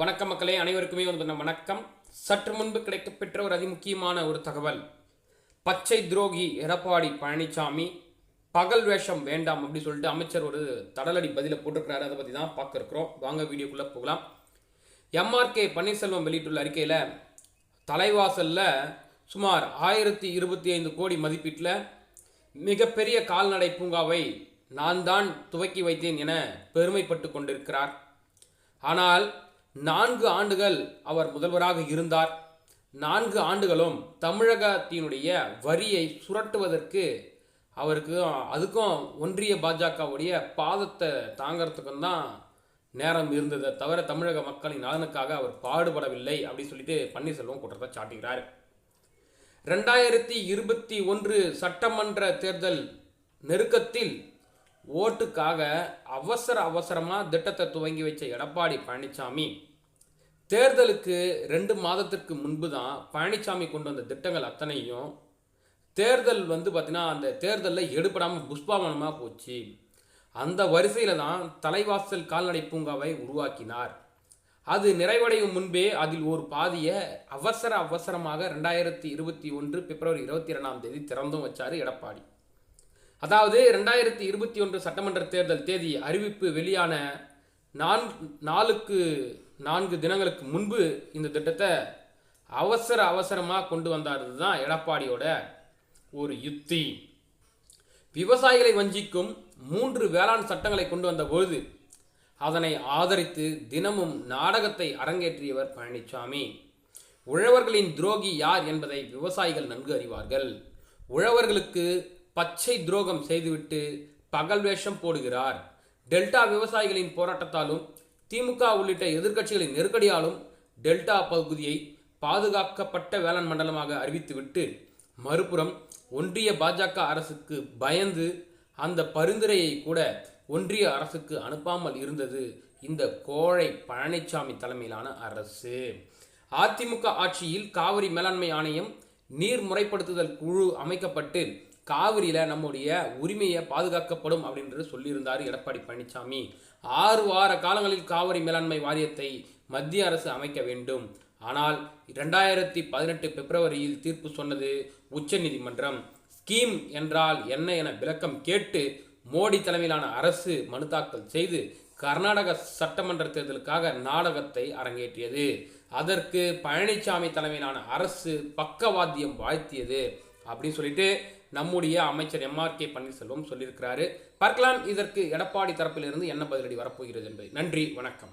வணக்கம் மக்களே, அனைவருக்குமே வணக்கம். சற்று முன்பு கிடைக்கப்பெற்ற ஒரு அதிமுக்கியமான ஒரு தகவல். பச்சை துரோகி எடப்பாடி பழனிசாமி பகல் வேஷம் வேண்டாம் அப்படி சொல்லிட்டு அமைச்சர் ஒரு தடலடி பதில போட்டிருக்கிறாரு. அதை பற்றி தான் பார்க்க இருக்கிறோம். வாங்க வீடியோக்குள்ளே போகலாம். எம்ஆர்கே பன்னீர்செல்வம் வெளியிட்டுள்ள அறிக்கையில் தலைவாசலில் சுமார் 1025 கோடி மதிப்பீட்டில் மிகப்பெரிய கால்நடை பூங்காவை நான் தான் துவக்கி வைத்தேன் என பெருமைப்பட்டு கொண்டிருக்கிறார். ஆனால் 4 ஆண்டுகள் அவர் முதல்வராக இருந்தார். 4 ஆண்டுகளும் தமிழகத்தினுடைய வரியை சுரட்டுவதற்கு அவருக்கு அதுக்கும் ஒன்றிய பாஜகவுடைய பாதத்தை தாங்கிறதுக்கும் தான் நேரம் இருந்ததை தவிர தமிழக மக்களின் நலனுக்காக அவர் பாடுபடவில்லை அப்படின்னு சொல்லிட்டு பன்னீர்செல்வம் குற்றத்தை சாட்டுகிறார். 2021 சட்டமன்ற தேர்தல் நெருக்கத்தில் ஓட்டுக்காக அவசரமாக திட்டத்தை துவங்கி வச்ச எடப்பாடி பழனிசாமி தேர்தலுக்கு 2 மாதத்திற்கு முன்பு தான் பழனிசாமி கொண்டு வந்த திட்டங்கள் அத்தனையும் தேர்தல் பார்த்தீங்கன்னா அந்த தேர்தலில் எடுபடாமல் புஷ்பாவனமாக போச்சு. அந்த வரிசையில் தான் தலைவாசல் கால்நடை பூங்காவை உருவாக்கினார். அது நிறைவடையும் முன்பே அதில் ஒரு பாதியை அவசரமாக 2021 பிப்ரவரி 22ஆம் தேதி திறந்தும் வச்சார் எடப்பாடி. அதாவது 2021 சட்டமன்ற தேர்தல் தேதி அறிவிப்பு வெளியான 4 தினங்களுக்கு முன்பு இந்த திட்டத்தை அவசரமாக கொண்டு வந்தார். தான் எடப்பாடியோட ஒரு யுக்தி. விவசாயிகளை வஞ்சிக்கும் 3 வேளாண் சட்டங்களை கொண்டு வந்த பொழுது அதனை ஆதரித்து தினமும் நாடகத்தை அரங்கேற்றியவர் பழனிசாமி. உழவர்களின் துரோகி யார் என்பதை விவசாயிகள் நன்கு அறிவார்கள். உழவர்களுக்கு பச்சை துரோகம் செய்துவிட்டு பகல் வேஷம் போடுகிறார். டெல்டா விவசாயிகளின் போராட்டத்தாலும் திமுக உள்ளிட்ட எதிர்க்கட்சிகளின் நெருக்கடியாலும் டெல்டா பகுதியை பாதுகாக்கப்பட்ட வேளாண் மண்டலமாக அறிவித்துவிட்டு மறுபுறம் ஒன்றிய பாஜக அரசுக்கு பயந்து அந்த பரிந்துரையை கூட ஒன்றிய அரசுக்கு அனுப்பாமல் இருந்தது இந்த கோழை பழனிசாமி தலைமையிலான அரசு. அதிமுக ஆட்சியில் காவிரி மேலாண்மை ஆணையம் நீர் முறைப்படுத்துதல் குழு அமைக்கப்பட்டு காவிரியில் நம்முடைய உரிமையை பாதுகாக்கப்படும் அப்படின்றது சொல்லியிருந்தார் எடப்பாடி பழனிசாமி. 6 வார காலங்களில் காவிரி மேலாண்மை வாரியத்தை மத்திய அரசு அமைக்க வேண்டும். ஆனால் 2018 பிப்ரவரியில் தீர்ப்பு சொன்னது உச்சநீதிமன்றம். ஸ்கீம் என்றால் என்ன என விளக்கம் கேட்டு மோடி தலைமையிலான அரசு மனு தாக்கல் செய்து கர்நாடக சட்டமன்ற தேர்தலுக்காக நாடகத்தை அரங்கேற்றியது. அதற்கு பழனிசாமி தலைமையிலான அரசு பக்கவாத்தியம் வாழ்த்தியது அப்படின்னு சொல்லிட்டு நம்முடைய அமைச்சர் எம்ஆர்கே பன்னீர்செல்வம் சொல்லியிருக்கிறாரு. பார்க்கலாம் இதற்கு எடப்பாடி தரப்பிலிருந்து என்ன பதிலடி வரப்போகிறது என்பதை. நன்றி, வணக்கம்.